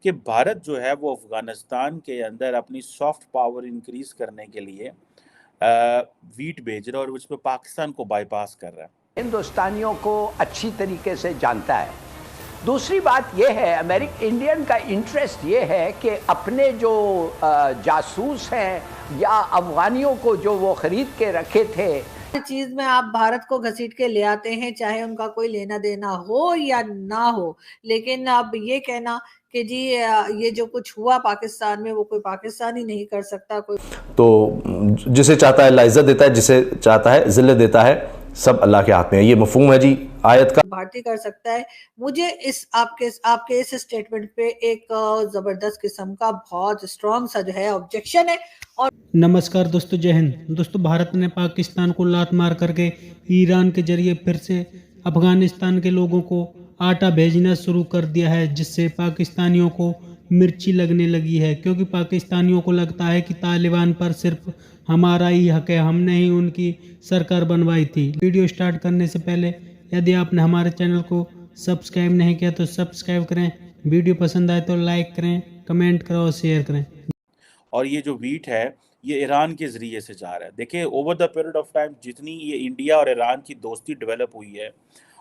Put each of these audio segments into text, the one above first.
کہ بھارت جو ہے وہ افغانستان کے اندر اپنی سافٹ پاور انکریز کرنے کے لیے ویٹ بھیج رہا ہے اور اس پہ پاکستان کو بائی پاس کر رہا ہے. ہندوستانیوں کو اچھی طریقے سے جانتا ہے. دوسری بات یہ ہے انڈین کا انٹرسٹ یہ ہے کہ اپنے جو جاسوس ہیں یا افغانیوں کو جو وہ خرید کے رکھے تھے، چیز میں آپ بھارت کو گھسیٹ کے لے آتے ہیں، چاہے ان کا کوئی لینا دینا ہو یا نہ ہو. لیکن اب یہ کہنا کہ جی یہ جو کچھ ہوا پاکستان میں وہ کوئی پاکستانی نہیں کر سکتا. کوئی تو جسے چاہتا ہے اللہ عزت دیتا ہے، جسے چاہتا ہے ذلت دیتا ہے، سب اللہ کے ہاتھ میں ہے. یہ مفہوم ہے جی آیت کا. بھارتی کر سکتا ہے. مجھے اس آپ کے اس اسٹیٹمنٹ پہ ایک زبردست قسم کا بہت اسٹرانگ سا جو ہے آبجیکشن ہے. اور نمسکار دوستو، جے ہند دوستو. بھارت نے پاکستان کو لات مار کر کے ایران کے ذریعے پھر سے افغانستان کے لوگوں کو آٹا بھیجنا شروع کر دیا ہے، جس سے پاکستانیوں کو مرچی لگنے لگی ہے، کیونکہ پاکستانیوں کو لگتا ہے کہ طالبان پر صرف ہمارا ہی حق ہے، ہم نے ہی ان کی سرکار بنوائی تھی. ویڈیو سٹارٹ کرنے سے پہلے یدی آپ نے ہمارے چینل کو سبسکرائب نہیں کیا تو سبسکرائب کریں. ویڈیو پسند آئے تو لائک کریں، کمنٹ کریں اور شیئر کریں. اور یہ جو ویٹ ہے یہ ایران کے ذریعے سے جا رہا ہے. دیکھیں over the period of time جتنی یہ انڈیا اور ایران کی دوستی ڈیولپ ہوئی ہے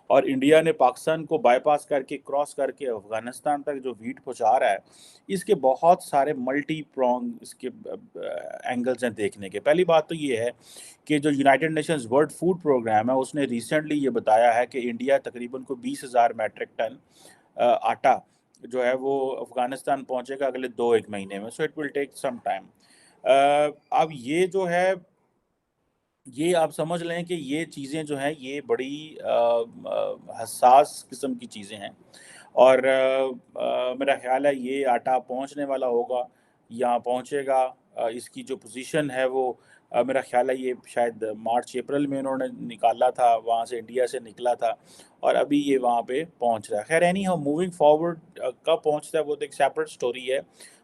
اور انڈیا نے پاکستان کو بائی پاس کر کے کراس کر کے افغانستان تک جو ویٹ پہنچا رہا ہے، اس کے بہت سارے ملٹی پرونگ اس کے اینگلز ہیں دیکھنے کے. پہلی بات تو یہ ہے کہ جو United Nations World Food Programme ہے اس نے ریسنٹلی یہ بتایا ہے کہ انڈیا تقریباً کو 20,000 میٹرک ٹن آٹا جو ہے وہ افغانستان پہنچے گا اگلے 2-1 مہینے میں. So it will take some time. اب یہ جو ہے یہ آپ سمجھ لیں کہ یہ چیزیں جو ہیں یہ بڑی حساس قسم کی چیزیں ہیں اور میرا خیال ہے یہ آٹا پہنچنے والا ہوگا، یہاں پہنچے گا. اس کی جو پوزیشن ہے وہ میرا خیال ہے یہ شاید مارچ اپریل میں انہوں نے نکالا تھا، وہاں سے انڈیا سے نکلا تھا اور ابھی یہ وہاں پہ پہنچ رہا ہے. خیر اینی ہاؤ موونگ فارورڈ کب پہنچتا ہے وہ تو ایک سیپریٹ سٹوری ہے.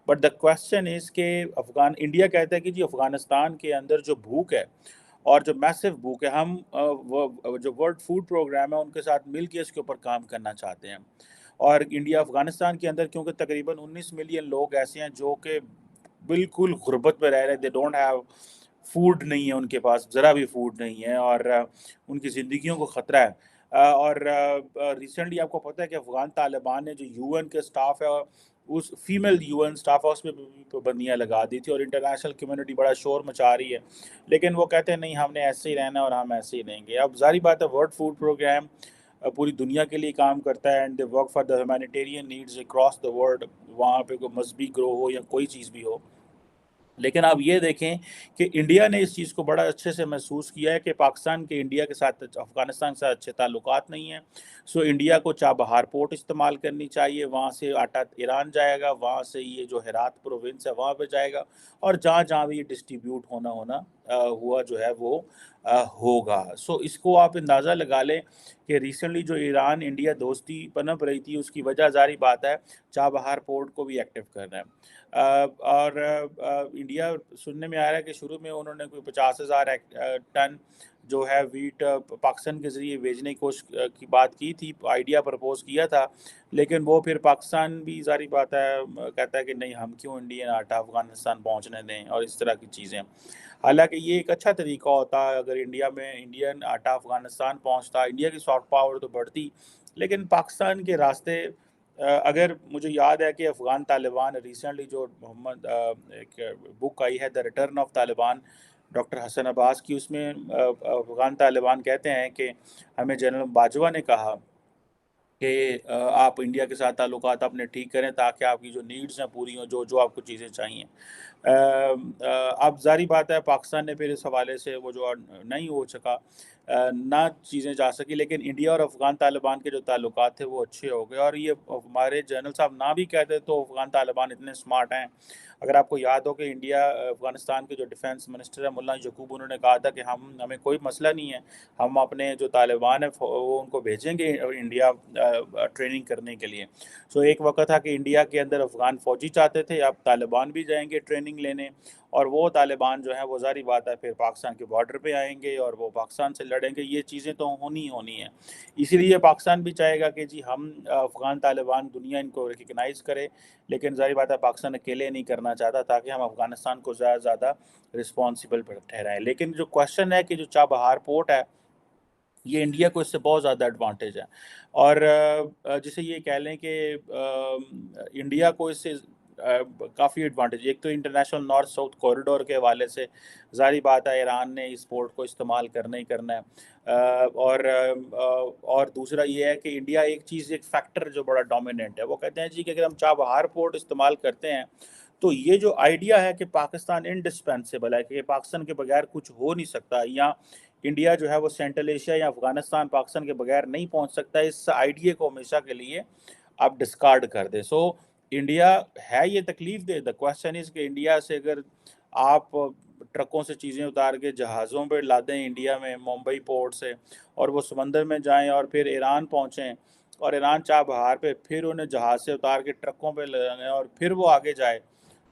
بٹ دا کویسچن از کہ انڈیا کہتا ہے کہ جی افغانستان کے اندر جو بھوک ہے اور جو میسو بھوک ہے، ہم جو ورلڈ فوڈ پروگرام ہے ان کے ساتھ مل کے اس کے اوپر کام کرنا چاہتے ہیں. اور انڈیا افغانستان کے اندر کیونکہ تقریباً 19 ملین لوگ ایسے ہیں جو کہ بالکل غربت میں رہ رہے ہیں، دے ڈونٹ ہیو فوڈ نہیں ہے، ان کے پاس ذرا بھی فوڈ نہیں ہے اور ان کی زندگیوں کو خطرہ ہے. اور ریسنٹلی آپ کو پتہ ہے کہ افغان طالبان نے جو یو این کے سٹاف ہے اس female U N staff house پہ پابندیاں لگا دی تھی اور انٹرنیشنل کمیونٹی بڑا شور مچا رہی ہے، لیکن وہ کہتے ہیں نہیں ہم نے ایسے ہی رہنا اور ہم ایسے ہی رہیں گے. اب ظاہری بات ہے ورلڈ فوڈ پروگرام پوری دنیا کے لیے کام کرتا ہے and they work for the humanitarian needs across the world, وہاں پہ کوئی مذہبی گروہ ہو یا کوئی چیز بھی ہو. لیکن آپ یہ دیکھیں کہ انڈیا نے اس چیز کو بڑا اچھے سے محسوس کیا ہے کہ پاکستان کے انڈیا کے ساتھ افغانستان کے ساتھ اچھے تعلقات نہیں ہیں. سو انڈیا کو چابہار پورٹ استعمال کرنی چاہیے، وہاں سے آٹا ایران جائے گا، وہاں سے یہ جو ہرات پروونس ہے وہاں پہ جائے گا اور جہاں جہاں بھی یہ ڈسٹریبیوٹ ہونا ہوا جو ہے وہ ہوگا. سو اس کو آپ اندازہ لگا لیں کہ ریسنٹلی جو ایران انڈیا دوستی پنپ رہی تھی اس کی وجہ ظاہری بات ہے چابہار پورٹ کو بھی ایکٹیو کرنا ہے. اور انڈیا سننے میں آ رہا ہے کہ شروع میں انہوں نے کوئی 50,000 ٹن جو ہے ویٹ پاکستان کے ذریعے بھیجنے کی کوشش کی بات کی تھی، آئیڈیا پرپوز کیا تھا، لیکن وہ پھر پاکستان بھی ظاہری بات ہے کہتا ہے کہ نہیں ہم کیوں انڈین آٹا افغانستان پہنچنے دیں اور اس طرح کی چیزیں. حالانکہ یہ ایک اچھا طریقہ ہوتا ہے اگر انڈیا میں انڈین آٹا افغانستان پہنچتا، انڈیا کی سافٹ پاور تو بڑھتی، لیکن پاکستان کے راستے اگر مجھے یاد ہے کہ افغان طالبان ریسنٹلی جو محمد ایک بک آئی ہے the return of Taliban doctor Hassan Abbas کی، اس میں افغان طالبان کہتے ہیں کہ ہمیں جنرل باجوہ نے کہا کہ آپ انڈیا کے ساتھ تعلقات اپنے ٹھیک کریں تاکہ آپ کی جو نیڈز ہیں پوری ہوں، جو آپ کو چیزیں چاہیے. اب ظاہری بات ہے پاکستان نے پھر اس حوالے سے وہ جو نہیں ہو سکا، نہ چیزیں جا سکی، لیکن انڈیا اور افغان طالبان کے جو تعلقات تھے وہ اچھے ہو گئے. اور یہ ہمارے جنرل صاحب نہ بھی کہتے تو افغان طالبان اتنے سمارٹ ہیں. اگر آپ کو یاد ہو کہ انڈیا افغانستان کے جو ڈیفنس منسٹر ہے ملا یعقوب، انہوں نے کہا تھا کہ ہمیں کوئی مسئلہ نہیں ہے، ہم اپنے جو طالبان ہیں وہ ان کو بھیجیں گے انڈیا ٹریننگ کرنے کے لیے. سو ایک وقت تھا کہ انڈیا کے اندر افغان فوجی چاہتے تھے، اب طالبان بھی جائیں گے ٹریننگ لینے اور وہ طالبان جو ہیں وہ ظاہری بات ہے پھر پاکستان کے بارڈر پہ آئیں گے اور وہ پاکستان سے لڑیں گے, یہ چیزیں تو ہونی ہیں. اسی لیے پاکستان بھی چاہے گا کہ جی ہم افغان طالبان دنیا ان کو ریکگنائز کرے, لیکن ظاہر بات ہے پاکستان اکیلے نہیں کرنا چاہتا تاکہ ہم افغانستان کو زیادہ زیادہ رسپانسبل ٹھہرائیں. لیکن جو کوشچن ہے کہ جو چابہار پورٹ ہے یہ انڈیا کو اس سے بہت زیادہ ایڈوانٹیج ہے, اور جسے یہ کہہ لیں کہ انڈیا کو اس سے کافی ایڈوانٹیج. ایک تو انٹرنیشنل نارتھ ساؤتھ کوریڈور کے حوالے سے ظاہری بات ہے ایران نے اس پورٹ کو استعمال کرنا ہی کرنا ہے, اور دوسرا یہ ہے کہ انڈیا ایک فیکٹر جو بڑا ڈومیننٹ ہے, وہ کہتے ہیں جی کہ اگر ہم چابہار پورٹ استعمال کرتے ہیں تو یہ جو آئیڈیا ہے کہ پاکستان انڈسپینسیبل ہے, کہ پاکستان کے بغیر کچھ ہو نہیں سکتا, یا انڈیا جو ہے وہ سینٹرل ایشیا یا افغانستان پاکستان کے بغیر نہیں پہنچ سکتا, اس آئیڈیا کو ہمیشہ کے لیے آپ ڈسکارڈ کر دیں. سو انڈیا ہے یہ تکلیف دے. دا کوشچن از کہ انڈیا سے اگر آپ ٹرکوں سے چیزیں اتار کے جہازوں پہ لا دیں انڈیا میں ممبئی پورٹ سے, اور وہ سمندر میں جائیں اور پھر ایران پہنچیں, اور ایران چابہار پہ پھر انہیں جہاز سے اتار کے ٹرکوں پہ لگائیں اور پھر وہ آگے جائے,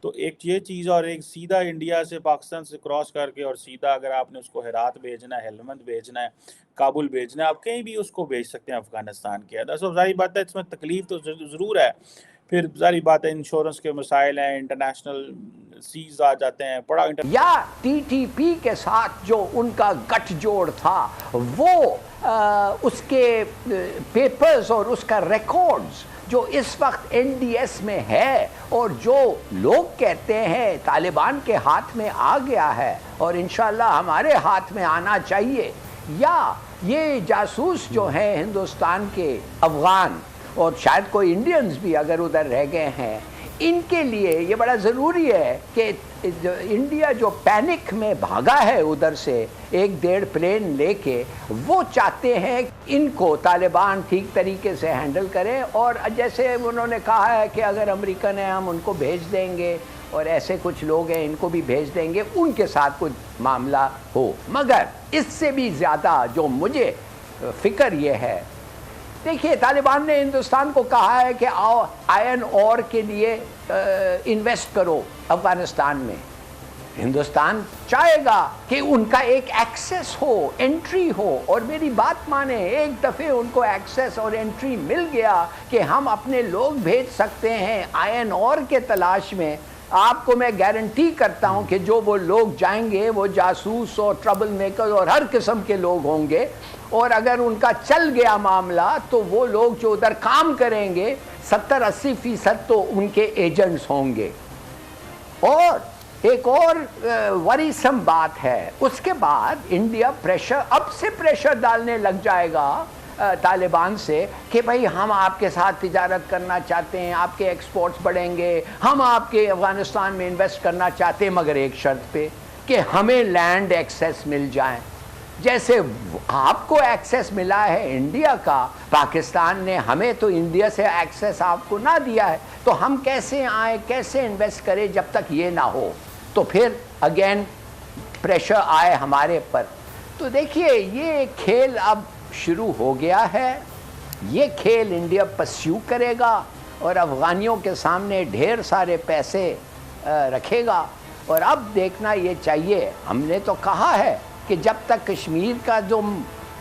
تو ایک یہ چیز, اور ایک سیدھا انڈیا سے پاکستان سے کراس کر کے اور سیدھا اگر آپ نے اس کو ہرات بھیجنا ہے, ہلمند بھیجنا ہے, کابل بھیجنا ہے, آپ کہیں بھی اس کو بھیج سکتے ہیں افغانستان کے اندر. سو ظاہر بات ہے اس میں تکلیف تو ضرور ہے, پھر ظاہر بات ہے انشورنس کے مسائل ہیں, انٹرنیشنل سیز آ جاتے ہیں, بڑا یا ٹی ٹی پی کے ساتھ جو ان کا گٹھ جوڑ تھا وہ اس کے پیپرز اور اس کا ریکارڈز جو اس وقت این ڈی ایس میں ہے, اور جو لوگ کہتے ہیں طالبان کے ہاتھ میں آ گیا ہے اور انشاءاللہ ہمارے ہاتھ میں آنا چاہیے, یا یہ جاسوس جو ہیں ہندوستان کے افغان اور شاید کوئی انڈینز بھی اگر ادھر رہ گئے ہیں, ان کے لیے یہ بڑا ضروری ہے کہ انڈیا جو پینک میں بھاگا ہے ادھر سے 1-1.5 پلین لے کے, وہ چاہتے ہیں ان کو طالبان ٹھیک طریقے سے ہینڈل کریں, اور جیسے انہوں نے کہا ہے کہ اگر امریکن ہیں ہم ان کو بھیج دیں گے, اور ایسے کچھ لوگ ہیں ان کو بھی بھیج دیں گے, ان کے ساتھ کچھ معاملہ ہو. مگر اس سے بھی زیادہ جو مجھے فکر یہ ہے, دیکھیے طالبان نے ہندوستان کو کہا ہے کہ آؤ آئرن اور کے لیے انویسٹ کرو افغانستان میں. ہندوستان چاہے گا کہ ان کا ایک ایکسیس ہو, انٹری ہو, اور میری بات مانیں ایک دفعہ ان کو ایکسیس اور انٹری مل گیا کہ ہم اپنے لوگ بھیج سکتے ہیں آئرن اور کے تلاش میں, آپ کو میں گارنٹی کرتا ہوں کہ جو وہ لوگ جائیں گے وہ جاسوس اور ٹربل میکر اور ہر قسم کے لوگ ہوں گے, اور اگر ان کا چل گیا معاملہ تو وہ لوگ جو ادھر کام کریں گے 70-80% تو ان کے ایجنٹس ہوں گے. اور ایک اور وریسم بات ہے, اس کے بعد انڈیا اب سے پریشر ڈالنے لگ جائے گا طالبان سے کہ بھائی ہم آپ کے ساتھ تجارت کرنا چاہتے ہیں, آپ کے ایکسپورٹس بڑھیں گے, ہم آپ کے افغانستان میں انویسٹ کرنا چاہتے ہیں, مگر ایک شرط پہ کہ ہمیں لینڈ ایکسیس مل جائیں. جیسے آپ کو ایکسیس ملا ہے انڈیا کا, پاکستان نے ہمیں تو انڈیا سے ایکسیس آپ کو نہ دیا ہے, تو ہم کیسے آئیں, کیسے انویسٹ کریں جب تک یہ نہ ہو, تو پھر اگین پریشر آئے ہمارے پر. تو دیکھیے یہ کھیل اب شروع ہو گیا ہے, یہ کھیل انڈیا پرسیو کرے گا اور افغانیوں کے سامنے ڈھیر سارے پیسے رکھے گا. اور اب دیکھنا یہ چاہیے, ہم نے تو کہا ہے کہ جب تک کشمیر کا جو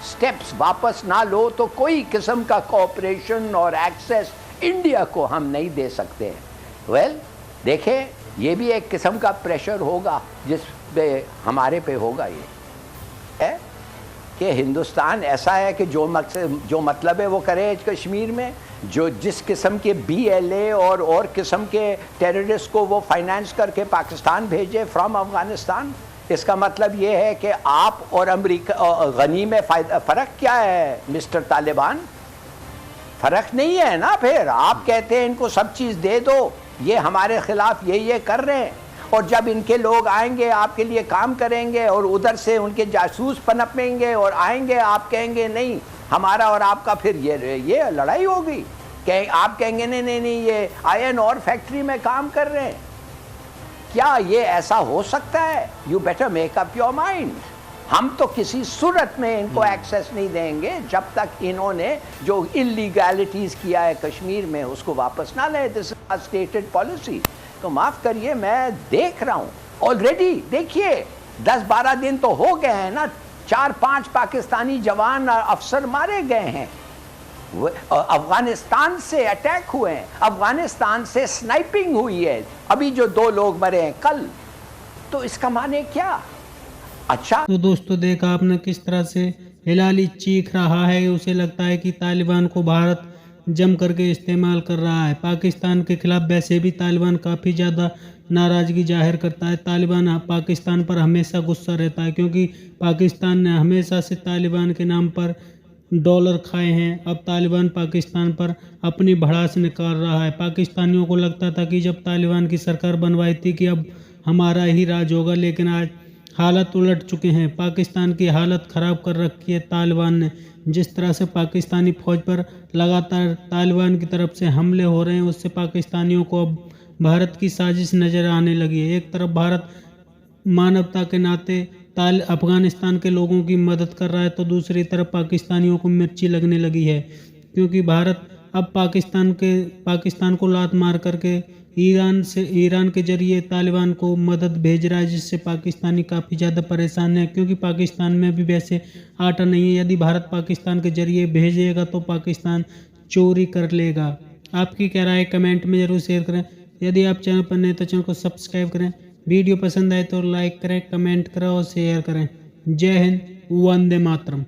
سٹیپس واپس نہ لو تو کوئی قسم کا کوآپریشن اور ایکسیس انڈیا کو ہم نہیں دے سکتے. دیکھیں یہ بھی ایک قسم کا پریشر ہوگا جس پہ ہمارے پہ ہوگا, یہ ہے کہ ہندوستان ایسا ہے کہ جو مطلب ہے وہ کرے کشمیر میں, جو جس قسم کے BLA اور قسم کے ٹیررسٹ کو وہ فائنانس کر کے پاکستان بھیجے فرام افغانستان. اس کا مطلب یہ ہے کہ آپ اور امریکہ غنی میں فرق کیا ہے مسٹر طالبان؟ فرق نہیں ہے نا. پھر آپ کہتے ہیں ان کو سب چیز دے دو, یہ ہمارے خلاف یہ کر رہے ہیں, اور جب ان کے لوگ آئیں گے آپ کے لیے کام کریں گے اور ادھر سے ان کے جاسوس پنپیں گے اور آئیں گے, آپ کہیں گے نہیں ہمارا اور آپ کا پھر یہ لڑائی ہوگی. کہ آپ کہیں گے نہیں یہ آئرن اور فیکٹری میں کام کر رہے ہیں. کیا یہ ایسا ہو سکتا ہے؟ You better make up your mind. ہم تو کسی صورت میں ان کو ایکسیس نہیں دیں گے جب تک انہوں نے جو انلیگیلٹیز کیا ہے کشمیر میں اس کو واپس نہ لیں. دس از اسٹیٹڈ پالیسی. تو معاف کریے میں دیکھ رہا ہوں آلریڈی, دیکھیے 10-12 دن تو ہو گئے ہیں نا 4-5 پاکستانی جوان اور افسر مارے گئے ہیں، افغانستان سے اٹیک ہوئے ہیں، افغانستان سے سنائپنگ ہوئی ہے، ابھی جو 2 لوگ مرے ہیں کل. تو اس کا معنی کیا؟ اچھا تو دوستو دیکھا آپ نے کس طرح سے ہلالی چیخ رہا ہے، اسے لگتا ہے کہ طالبان کو بھارت جم کر کے استعمال کر رہا ہے. پاکستان کے خلاف ویسے بھی طالبان کافی زیادہ ناراضگی ظاہر کرتا ہے. طالبان پاکستان پر ہمیشہ غصہ رہتا ہے کیونکہ پاکستان نے ہمیشہ سے طالبان کے نام پر ڈالر کھائے ہیں. اب طالبان پاکستان پر اپنی بھڑاس نکال رہا ہے. پاکستانیوں کو لگتا تھا کہ جب طالبان کی سرکار بنوائی تھی کہ اب ہمارا ہی راج ہوگا، لیکن آج حالت الٹ چکے ہیں. پاکستان کی حالت خراب کر رکھی ہے طالبان نے. جس طرح سے پاکستانی فوج پر لگاتار طالبان کی طرف سے حملے ہو رہے ہیں، اس سے پاکستانیوں کو اب بھارت کی سازش نظر آنے لگی ہے. ایک طرف بھارت مانوتا کے ناطے افغانستان کے لوگوں کی مدد کر رہا ہے، تو دوسری طرف پاکستانیوں کو مرچی لگنے لگی ہے کیونکہ بھارت اب پاکستان کو لات مار کر کے ایران کے ذریعے طالبان کو مدد بھیج رہا ہے، جس سے پاکستانی کافی زیادہ پریشان ہیں کیونکہ پاکستان میں بھی ویسے آٹا نہیں ہے. یدی بھارت پاکستان کے ذریعے بھیجے گا تو پاکستان چوری کر لے گا. آپ کی کیا رائے کمنٹ میں ضرور شیئر کریں. یدی آپ چینل پر نئے تو چینل کو سبسکرائب کریں. ویڈیو پسند آئے تو لائک کریں، کمنٹ کریں اور شیئر کریں. جے ہند، وندے ماترم.